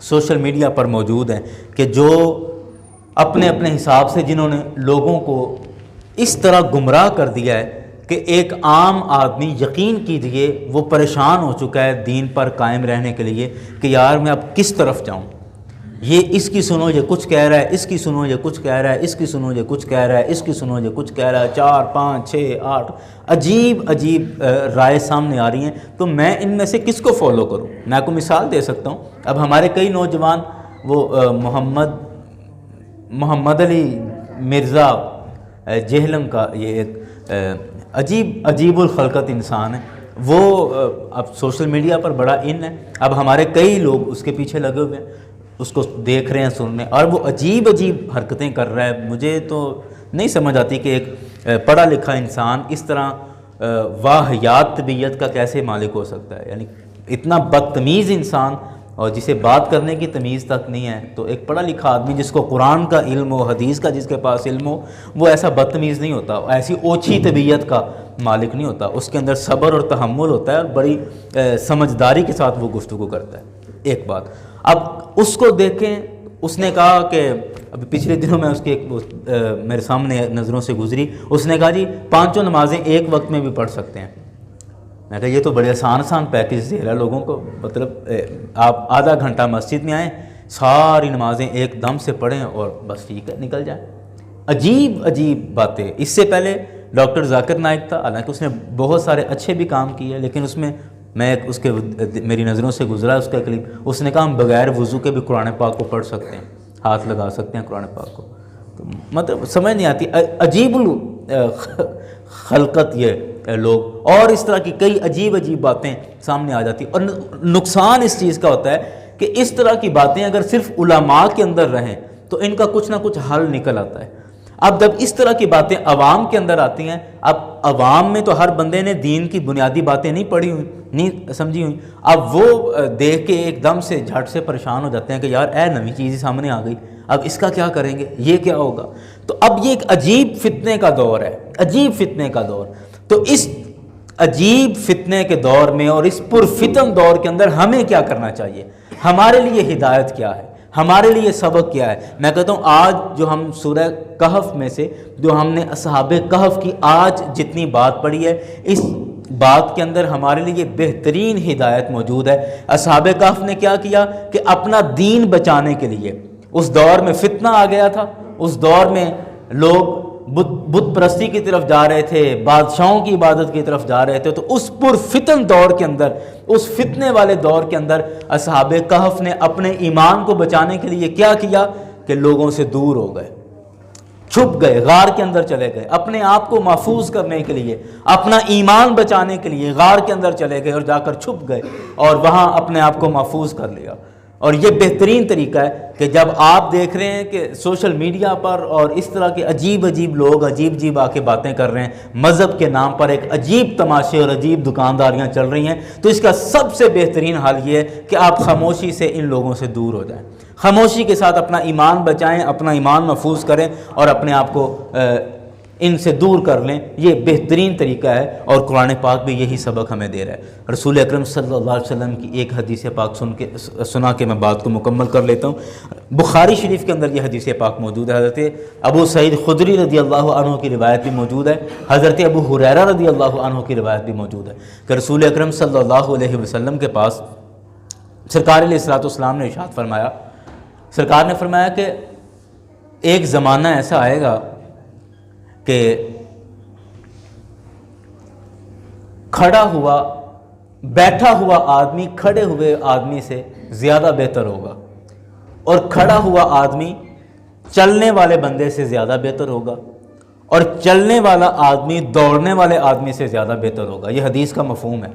سوشل میڈیا پر موجود ہیں کہ جو اپنے حساب سے جنہوں نے لوگوں کو اس طرح گمراہ کر دیا ہے کہ ایک عام آدمی یقین کیجئے وہ پریشان ہو چکا ہے دین پر قائم رہنے کے لیے کہ یار میں اب کس طرف جاؤں، یہ اس کی سنو یہ کچھ کہہ رہا ہے، اس کی سنو یہ کچھ کہہ رہا ہے، اس کی سنو یہ کچھ کہہ رہا ہے، اس کی سنو یہ کچھ کہہ رہا ہے، 4 5 6 8 عجیب رائے سامنے آ رہی ہیں، تو میں ان میں سے کس کو فالو کروں؟ میں آپ کو مثال دے سکتا ہوں۔ اب ہمارے کئی نوجوان وہ محمد علی مرزا جہلم کا یہ ایک عجیب الخلقت انسان ہے، وہ اب سوشل میڈیا پر بڑا ان ہے۔ اب ہمارے کئی لوگ اس کے پیچھے لگے ہوئے ہیں، اس کو دیکھ رہے ہیں، سن رہے ہیں، اور وہ عجیب حرکتیں کر رہا ہے۔ مجھے تو نہیں سمجھ آتی کہ ایک پڑھا لکھا انسان اس طرح واہیات طبیعت کا کیسے مالک ہو سکتا ہے، یعنی اتنا بدتمیز انسان، اور جسے بات کرنے کی تمیز تک نہیں ہے۔ تو ایک پڑھا لکھا آدمی جس کو قرآن کا علم ہو، حدیث کا جس کے پاس علم ہو، وہ ایسا بدتمیز نہیں ہوتا، ایسی اوچھی طبیعت کا مالک نہیں ہوتا، اس کے اندر صبر اور تحمل ہوتا ہے اور بڑی سمجھداری کے ساتھ وہ گفتگو کرتا ہے۔ ایک بات، اب اس کو دیکھیں اس نے کہا کہ ابھی پچھلے دنوں میں اس کی ایک میرے سامنے نظروں سے گزری، اس نے کہا جی 5 نمازیں ایک وقت میں بھی پڑھ سکتے ہیں۔ میں کہا یہ تو بڑے آسان پیکیج دے رہا ہے لوگوں کو، مطلب آپ آدھا گھنٹہ مسجد میں آئیں، ساری نمازیں ایک دم سے پڑھیں اور بس ٹھیک ہے نکل جائیں۔ عجیب باتیں۔ اس سے پہلے ڈاکٹر ذاکر نائک تھا، حالانکہ اس نے بہت سارے اچھے بھی کام کیے، لیکن اس میں اس کے میری نظروں سے گزرا اس کا کلپ، اس نے کہا ہم بغیر وضو کے بھی قرآن پاک کو پڑھ سکتے ہیں، ہاتھ لگا سکتے ہیں قرآن پاک کو۔ تو مطلب سمجھ نہیں آتی، عجیب خلقت یہ لوگ، اور اس طرح کی کئی عجیب باتیں سامنے آ جاتی۔ اور نقصان اس چیز کا ہوتا ہے کہ اس طرح کی باتیں اگر صرف علماء کے اندر رہیں تو ان کا کچھ نہ کچھ حل نکل آتا ہے۔ اب جب اس طرح کی باتیں عوام کے اندر آتی ہیں، اب عوام میں تو ہر بندے نے دین کی بنیادی باتیں نہیں پڑھی ہوئی، نہیں سمجھی ہوئی، اب وہ دیکھ کے ایک دم سے جھٹ سے پریشان ہو جاتے ہیں کہ یار نئی چیز سامنے آ گئی، اب اس کا کیا کریں گے، یہ کیا ہوگا۔ تو اب یہ ایک عجیب فتنے کا دور ہے، عجیب فتنے کا دور۔ تو اس عجیب فتنے کے دور میں اور اس پرفتن دور کے اندر ہمیں کیا کرنا چاہیے، ہمارے لیے ہدایت کیا ہے، ہمارے لیے سبق کیا ہے۔ میں کہتا ہوں آج جو ہم سورہ کہف میں سے جو ہم نے اصحاب کہف کی آج جتنی بات پڑھی ہے، اس بات کے اندر ہمارے لیے بہترین ہدایت موجود ہے۔ اصحاب کہف نے کیا کیا کہ اپنا دین بچانے کے لیے، اس دور میں فتنہ آ گیا تھا، اس دور میں لوگ بت پرستی کی طرف جا رہے تھے، بادشاہوں کی عبادت کی طرف جا رہے تھے، تو اس پرفتن دور کے اندر، اس فتنے والے دور کے اندر اصحاب کہف نے اپنے ایمان کو بچانے کے لیے کیا کیا کہ لوگوں سے دور ہو گئے، چھپ گئے، غار کے اندر چلے گئے، اپنے آپ کو محفوظ کرنے کے لیے، اپنا ایمان بچانے کے لیے غار کے اندر چلے گئے اور جا کر چھپ گئے اور وہاں اپنے آپ کو محفوظ کر لیا۔ اور یہ بہترین طریقہ ہے کہ جب آپ دیکھ رہے ہیں کہ سوشل میڈیا پر اور اس طرح کے عجیب لوگ عجیب آ کے باتیں کر رہے ہیں، مذہب کے نام پر ایک عجیب تماشے اور عجیب دکانداریاں چل رہی ہیں، تو اس کا سب سے بہترین حل یہ ہے کہ آپ خاموشی سے ان لوگوں سے دور ہو جائیں، خاموشی کے ساتھ اپنا ایمان بچائیں، اپنا ایمان محفوظ کریں اور اپنے آپ کو ان سے دور کر لیں۔ یہ بہترین طریقہ ہے اور قرآن پاک بھی یہی سبق ہمیں دے رہا ہے۔ رسول اکرم صلی اللہ علیہ وسلم کی ایک حدیث پاک سنا کے میں بات کو مکمل کر لیتا ہوں۔ بخاری شریف کے اندر یہ حدیث پاک موجود ہے، حضرت ابو سعید خدری رضی اللہ عنہ کی روایت بھی موجود ہے، حضرت ابو ہریرہ رضی اللہ عنہ کی روایت بھی موجود ہے کہ رسول اکرم صلی اللہ علیہ وسلم کے پاس سرکار علیہ الصلوۃ والسلام نے ارشاد فرمایا، سرکار نے فرمایا کہ ایک زمانہ ایسا آئے گا کہ کھڑا ہوا بیٹھا ہوا آدمی کھڑے ہوئے آدمی سے زیادہ بہتر ہوگا، اور کھڑا ہوا آدمی چلنے والے بندے سے زیادہ بہتر ہوگا، اور چلنے والا آدمی دوڑنے والے آدمی سے زیادہ بہتر ہوگا۔ یہ حدیث کا مفہوم ہے۔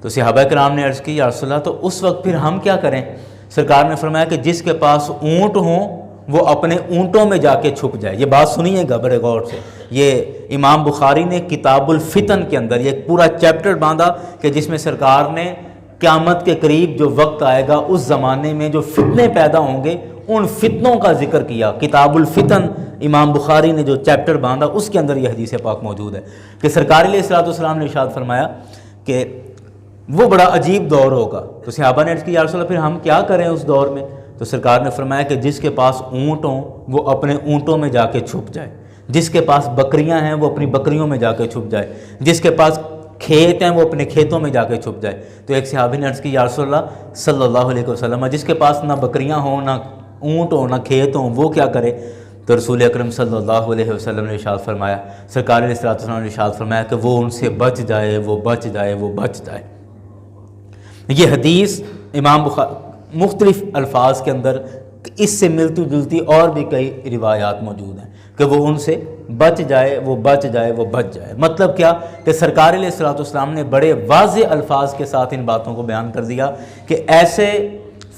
تو صحابہ کرام نے عرض کی یا رسول اللہ، تو اس وقت پھر ہم کیا کریں؟ سرکار نے فرمایا کہ جس کے پاس اونٹ ہوں وہ اپنے اونٹوں میں جا کے چھپ جائے۔ یہ بات سنیے گا بڑے غور سے، یہ امام بخاری نے کتاب الفتن کے اندر یہ پورا چیپٹر باندھا کہ جس میں سرکار نے قیامت کے قریب جو وقت آئے گا اس زمانے میں جو فتنے پیدا ہوں گے ان فتنوں کا ذکر کیا۔ کتاب الفتن امام بخاری نے جو چیپٹر باندھا اس کے اندر یہ حدیث پاک موجود ہے کہ سرکار علیہ الصلوۃ والسلام نے ارشاد فرمایا کہ وہ بڑا عجیب دور ہوگا۔ تو صحابہ نے عرض کی یا رسول اللہ پھر ہم کیا کریں اس دور میں؟ تو سرکار نے فرمایا کہ جس کے پاس اونٹ ہوں وہ اپنے اونٹوں میں جا کے چھپ جائے، جس کے پاس بکریاں ہیں وہ اپنی بکریوں میں جا کے چھپ جائے، جس کے پاس کھیت ہیں وہ اپنے کھیتوں میں جا کے چھپ جائے۔ تو ایک صحابی نے عرض کی یا رسول اللہ صلی اللہ علیہ وسلم جس کے پاس نہ بکریاں ہوں نہ اونٹ ہوں نہ کھیت ہوں وہ کیا کرے؟ تو رسول اکرم صلی اللہ علیہ وسلم نے ارشاد فرمایا، سرکار علیہ السلام نے ارشاد فرمایا کہ وہ ان سے بچ جائے، وہ بچ جائے، وہ بچ جائے۔ یہ حدیث امام بخاری مختلف الفاظ کے اندر اس سے ملتی جلتی اور بھی کئی روایات موجود ہیں کہ وہ ان سے بچ جائے، وہ بچ جائے، وہ بچ جائے۔ مطلب کیا کہ سرکار علیہ الصلوۃ والسلام نے بڑے واضح الفاظ کے ساتھ ان باتوں کو بیان کر دیا کہ ایسے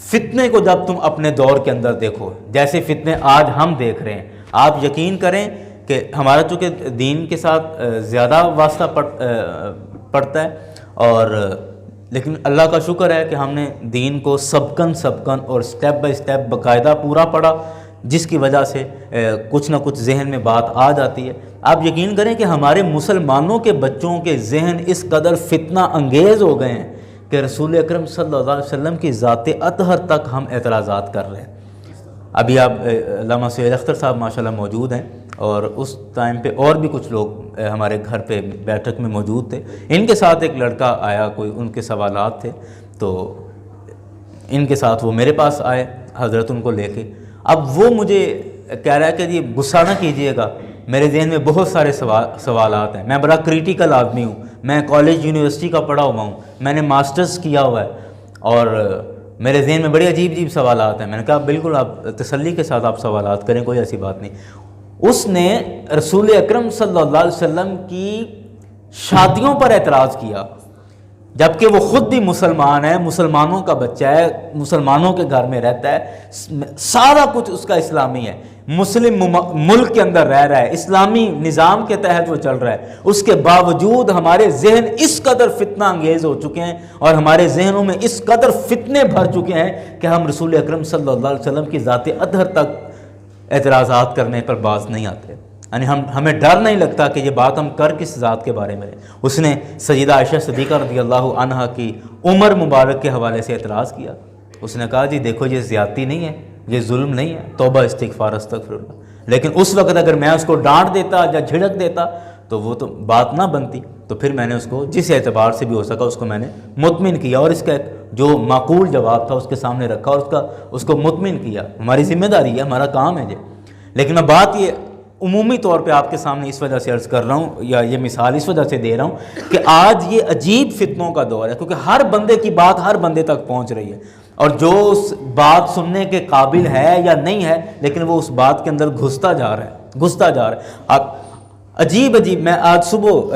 فتنے کو جب تم اپنے دور کے اندر دیکھو، جیسے فتنے آج ہم دیکھ رہے ہیں، آپ یقین کریں کہ ہمارا چونکہ دین کے ساتھ زیادہ واسطہ پڑتا ہے، اور لیکن اللہ کا شکر ہے کہ ہم نے دین کو سبکن اور سٹیپ بائی سٹیپ باقاعدہ پورا پڑھا، جس کی وجہ سے کچھ نہ کچھ ذہن میں بات آ جاتی ہے۔ آپ یقین کریں کہ ہمارے مسلمانوں کے بچوں کے ذہن اس قدر فتنہ انگیز ہو گئے ہیں کہ رسول اکرم صلی اللہ علیہ وسلم کی ذات اطہر تک ہم اعتراضات کر رہے ہیں۔ ابھی آپ علامہ سید اختر صاحب ماشاءاللہ موجود ہیں، اور اس ٹائم پہ اور بھی کچھ لوگ ہمارے گھر پہ بیٹھک میں موجود تھے. ان کے ساتھ ایک لڑکا آیا، کوئی ان کے سوالات تھے، تو ان کے ساتھ وہ میرے پاس آئے حضرت ان کو لے کے. اب وہ مجھے کہہ رہا ہے کہ یہ غصہ نہ کیجئے گا، میرے ذہن میں بہت سارے سوالات ہیں، میں بڑا کریٹیکل آدمی ہوں، میں کالج یونیورسٹی کا پڑھا ہوا ہوں، میں نے ماسٹرز کیا ہوا ہے، اور میرے ذہن میں بڑے عجیب عجیب سوالات ہیں. میں نے کہا بالکل آپ تسلی کے ساتھ آپ سوالات کریں، کوئی ایسی بات نہیں. اس نے رسول اکرم صلی اللہ علیہ وسلم کی شادیوں پر اعتراض کیا، جبکہ وہ خود بھی مسلمان ہے، مسلمانوں کا بچہ ہے، مسلمانوں کے گھر میں رہتا ہے، سارا کچھ اس کا اسلامی ہے، مسلم ملک کے اندر رہ رہا ہے، اسلامی نظام کے تحت وہ چل رہا ہے. اس کے باوجود ہمارے ذہن اس قدر فتنہ انگیز ہو چکے ہیں، اور ہمارے ذہنوں میں اس قدر فتنے بھر چکے ہیں کہ ہم رسول اکرم صلی اللہ علیہ وسلم کی ذات اطہر تک اعتراضات کرنے پر باز نہیں آتے. یعنی ہمیں ڈر نہیں لگتا کہ یہ بات ہم کر کس ذات کے بارے میں. اس نے سیدہ عائشہ صدیقہ رضی اللہ عنہا کی عمر مبارک کے حوالے سے اعتراض کیا. اس نے کہا جی دیکھو یہ زیادتی نہیں ہے، یہ ظلم نہیں ہے، توبہ استغفار استغفر اللہ. لیکن اس وقت اگر میں اس کو ڈانٹ دیتا یا جھڑک دیتا تو وہ تو بات نہ بنتی. تو پھر میں نے اس کو جس اعتبار سے بھی ہو سکا اس کو میں نے مطمئن کیا، اور اس کا جو معقول جواب تھا اس کے سامنے رکھا، اور اس کو مطمئن کیا. ہماری ذمہ داری ہے، ہمارا کام ہے یہ. لیکن میں بات یہ عمومی طور پہ آپ کے سامنے اس وجہ سے عرض کر رہا ہوں، یا یہ مثال اس وجہ سے دے رہا ہوں کہ آج یہ عجیب فتنوں کا دور ہے، کیونکہ ہر بندے کی بات ہر بندے تک پہنچ رہی ہے، اور جو اس بات سننے کے قابل ہے یا نہیں ہے لیکن وہ اس بات کے اندر گھستا جا رہا ہے. آپ عجیب میں آج صبح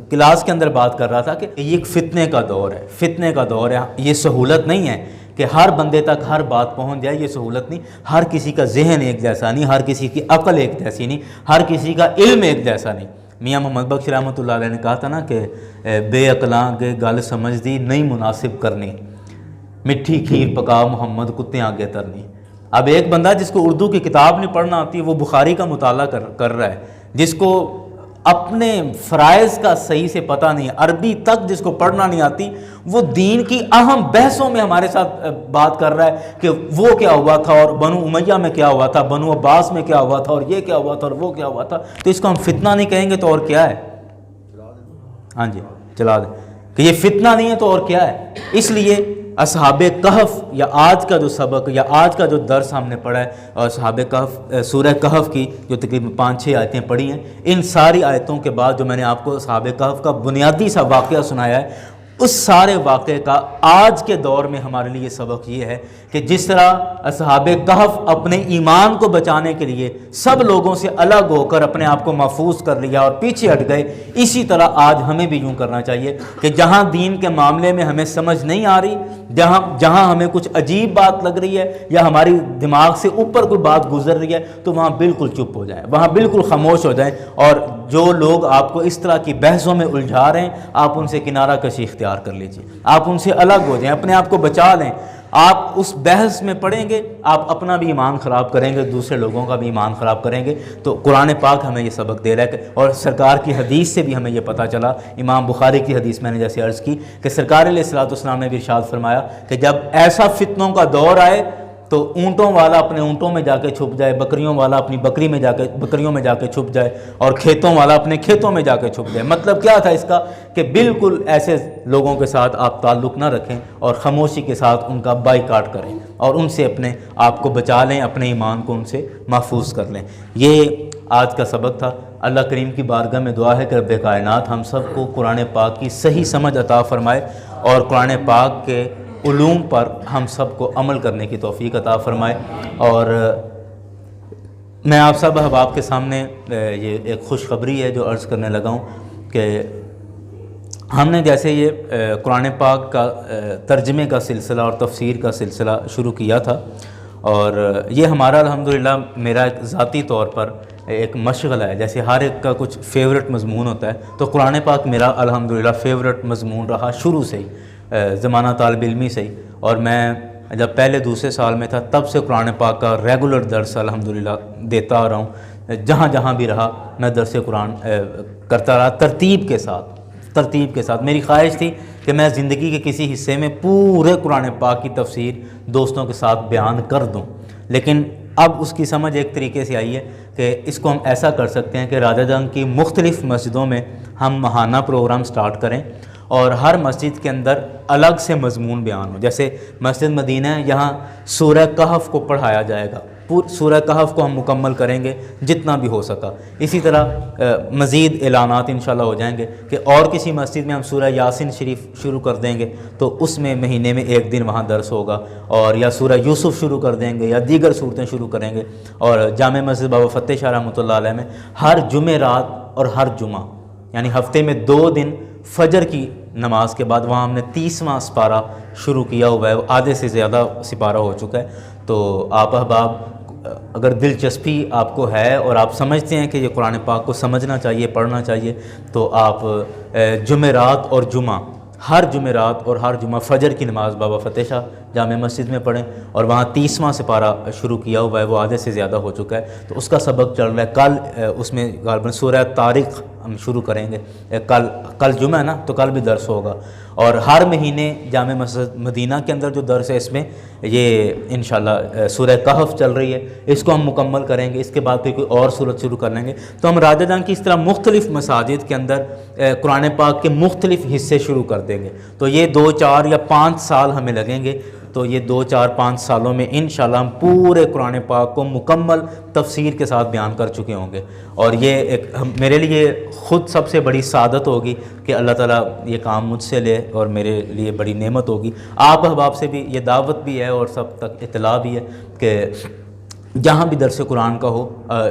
کلاس کے اندر بات کر رہا تھا کہ یہ ایک فتنے کا دور ہے. یہ سہولت نہیں ہے کہ ہر بندے تک ہر بات پہنچ جائے، یہ سہولت نہیں. ہر کسی کا ذہن ایک جیسا نہیں، ہر کسی کی عقل ایک جیسی نہیں، ہر کسی کا علم ایک جیسا نہیں. میاں محمد بخش رحمۃ اللہ علیہ نے کہا تھا نا کہ بے عقلاں کے گل سمجھ دی نہیں مناسب کرنی، مٹھی کھیر پکا محمد کتے آگے ترنی. اب ایک بندہ جس کو اردو کی کتاب نہیں پڑھنا آتی، وہ بخاری کا مطالعہ کر رہا ہے، جس کو اپنے فرائض کا صحیح سے پتہ نہیں ہے، عربی تک جس کو پڑھنا نہیں آتی، وہ دین کی اہم بحثوں میں ہمارے ساتھ بات کر رہا ہے کہ وہ کیا ہوا تھا، اور بنو امیہ میں کیا ہوا تھا، بنو عباس میں کیا ہوا تھا، اور یہ کیا ہوا تھا، اور وہ کیا ہوا تھا. تو اس کو ہم فتنہ نہیں کہیں گے تو اور کیا ہے؟ ہاں جی چلا دیں کہ یہ فتنہ نہیں ہے تو اور کیا ہے. اس لیے اصحاب کہف، یا آج کا جو سبق یا آج کا جو درس ہم نے پڑھا ہے، اور اصحاب کہف سورہ کہف کی جو تقریباً 5-6 آیتیں پڑھی ہیں، ان ساری آیتوں کے بعد جو میں نے آپ کو اصحاب کہف کا بنیادی سا واقعہ سنایا ہے، اس سارے واقعے کا آج کے دور میں ہمارے لیے سبق یہ ہے کہ جس طرح اصحاب کہف اپنے ایمان کو بچانے کے لیے سب لوگوں سے الگ ہو کر اپنے آپ کو محفوظ کر لیا اور پیچھے ہٹ گئے، اسی طرح آج ہمیں بھی یوں کرنا چاہیے کہ جہاں دین کے معاملے میں ہمیں سمجھ نہیں آ رہی، جہاں ہمیں کچھ عجیب بات لگ رہی ہے یا ہماری دماغ سے اوپر کوئی بات گزر رہی ہے، تو وہاں بالکل چپ ہو جائیں، وہاں بالکل خاموش ہو جائیں. اور جو لوگ آپ کو اس طرح کی بحثوں میں الجھا رہے ہیں، آپ ان سے کنارہ کشی اختیار کر لیجیے، آپ ان سے الگ ہو جائیں، اپنے آپ کو بچا لیں. آپ اس بحث میں پڑھیں گے، آپ اپنا بھی ایمان خراب کریں گے، دوسرے لوگوں کا بھی ایمان خراب کریں گے. تو قرآن پاک ہمیں یہ سبق دے رہا ہے اور سرکار کی حدیث سے بھی ہمیں یہ پتہ چلا. امام بخاری کی حدیث میں نے جیسے عرض کی کہ سرکار علیہ الصلوۃ والسلام نے بھی ارشاد فرمایا کہ جب ایسا فتنوں کا دور آئے تو اونٹوں والا اپنے اونٹوں میں جا کے چھپ جائے، بکریوں والا اپنی بکریوں میں جا کے چھپ جائے، اور کھیتوں والا اپنے کھیتوں میں جا کے چھپ جائے. مطلب کیا تھا اس کا کہ بالکل ایسے لوگوں کے ساتھ آپ تعلق نہ رکھیں اور خاموشی کے ساتھ ان کا بائیکاٹ کریں اور ان سے اپنے آپ کو بچا لیں، اپنے ایمان کو ان سے محفوظ کر لیں. یہ آج کا سبق تھا. اللہ کریم کی بارگاہ میں دعا ہے کہ رب کائنات ہم سب کو قرآن پاک کی صحیح سمجھ عطا فرمائے اور قرآن پاک کے علوم پر ہم سب کو عمل کرنے کی توفیق عطا فرمائے. اور میں آپ سب احباب کے سامنے یہ ایک خوشخبری ہے جو عرض کرنے لگا ہوں کہ ہم نے جیسے یہ قرآن پاک کا ترجمے کا سلسلہ اور تفسیر کا سلسلہ شروع کیا تھا، اور یہ ہمارا الحمدللہ میرا ایک ذاتی طور پر ایک مشغلہ ہے. جیسے ہر ایک کا کچھ فیورٹ مضمون ہوتا ہے، تو قرآن پاک میرا الحمدللہ فیورٹ مضمون رہا شروع سے ہی، زمانہ طالب علمی سے ہی. اور میں جب پہلے دوسرے سال میں تھا تب سے قرآن پاک کا ریگولر درس الحمدللہ دیتا آ رہا ہوں. جہاں بھی رہا میں درس قرآن کرتا رہا ترتیب کے ساتھ. میری خواہش تھی کہ میں زندگی کے کسی حصے میں پورے قرآن پاک کی تفسیر دوستوں کے ساتھ بیان کر دوں، لیکن اب اس کی سمجھ ایک طریقے سے آئی ہے کہ اس کو ہم ایسا کر سکتے ہیں کہ راجہ جنگ کی مختلف مسجدوں میں ہم ماہانہ پروگرام سٹارٹ کریں اور ہر مسجد کے اندر الگ سے مضمون بیان ہو. جیسے مسجد مدینہ ہے، یہاں سورہ کہف کو پڑھایا جائے گا، سورہ کہف کو ہم مکمل کریں گے جتنا بھی ہو سکا. اسی طرح مزید اعلانات انشاءاللہ ہو جائیں گے کہ اور کسی مسجد میں ہم سورہ یاسین شریف شروع کر دیں گے تو اس میں مہینے میں ایک دن وہاں درس ہوگا، اور یا سورہ یوسف شروع کر دیں گے یا دیگر صورتیں شروع کریں گے. اور جامع مسجد بابا فتح شاہ رحمۃ اللہ علیہ میں ہر جمعرات اور ہر جمعہ یعنی ہفتے میں 2 دن فجر کی نماز کے بعد وہاں ہم نے 30واں سپارہ شروع کیا ہوا ہے، آدھے سے زیادہ سپارہ ہو چکا ہے. تو آپ احباب اگر دلچسپی آپ کو ہے اور آپ سمجھتے ہیں کہ یہ قرآن پاک کو سمجھنا چاہیے، پڑھنا چاہیے، تو آپ جمعرات اور جمعہ، ہر جمعرات اور ہر جمعہ فجر کی نماز بابا فتح شاہ جامع مسجد میں پڑھیں. اور وہاں 30واں سپارہ شروع کیا ہوا ہے، وہ آدھے سے زیادہ ہو چکا ہے، تو اس کا سبق چل رہا ہے. کل اس میں غالباً سورہ طارق ہم شروع کریں گے. کل جمعہ ہے نا، تو کل بھی درس ہوگا. اور ہر مہینے جامع مسجد مدینہ کے اندر جو درس ہے اس میں یہ انشاءاللہ سورہ کہف چل رہی ہے، اس کو ہم مکمل کریں گے. اس کے بعد پھر کوئی اور سورت شروع کر لیں گے. تو ہم راجہ جان کی اس طرح مختلف مساجد کے اندر قرآن پاک کے مختلف حصے شروع کر دیں گے. تو یہ 2 4 یا 5 سال ہمیں لگیں گے. تو یہ 2 4 5 سالوں میں انشاءاللہ ہم پورے قرآن پاک کو مکمل تفسیر کے ساتھ بیان کر چکے ہوں گے. اور یہ ایک میرے لیے خود سب سے بڑی سعادت ہوگی کہ اللہ تعالیٰ یہ کام مجھ سے لے، اور میرے لیے بڑی نعمت ہوگی. آپ احباب سے بھی یہ دعوت بھی ہے اور سب تک اطلاع بھی ہے کہ جہاں بھی درس قرآن کا ہو،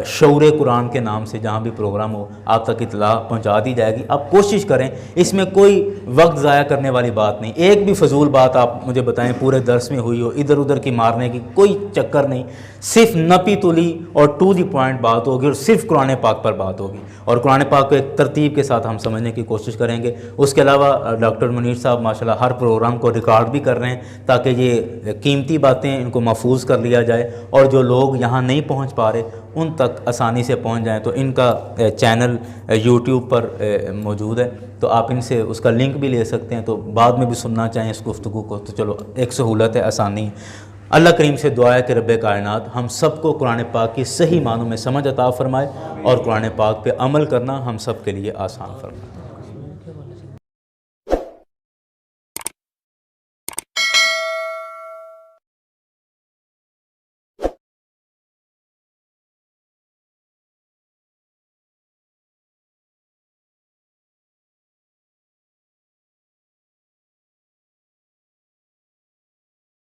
شعور قرآن کے نام سے جہاں بھی پروگرام ہو، آپ تک اطلاع پہنچا دی جائے گی. آپ کوشش کریں، اس میں کوئی وقت ضائع کرنے والی بات نہیں. ایک بھی فضول بات آپ مجھے بتائیں پورے درس میں ہوئی ہو، ادھر ادھر کی مارنے کی کوئی چکر نہیں. صرف نپی تلی اور ٹو دی پوائنٹ بات ہوگی، اور صرف قرآن پاک پر بات ہوگی. اور قرآن پاک کو ایک ترتیب کے ساتھ ہم سمجھنے کی کوشش کریں گے. اس کے علاوہ ڈاکٹر منیر صاحب ماشاءاللہ ہر پروگرام کو ریکارڈ بھی کر رہے ہیں تاکہ یہ قیمتی باتیں ان کو محفوظ کر لیا جائے، اور جو لوگ یہاں نہیں پہنچ پا رہے ان تک آسانی سے پہنچ جائیں. تو ان کا چینل یوٹیوب پر موجود ہے، تو آپ ان سے اس کا لنک بھی لے سکتے ہیں. تو بعد میں بھی سننا چاہیں اس گفتگو کو تو چلو ایک سہولت ہے، آسانی ہے. اللہ کریم سے دعا ہے کہ رب کائنات ہم سب کو قرآن پاک کی صحیح معنوں میں سمجھ عطا فرمائے، اور قرآن پاک پہ عمل کرنا ہم سب کے لیے آسان فرمائے.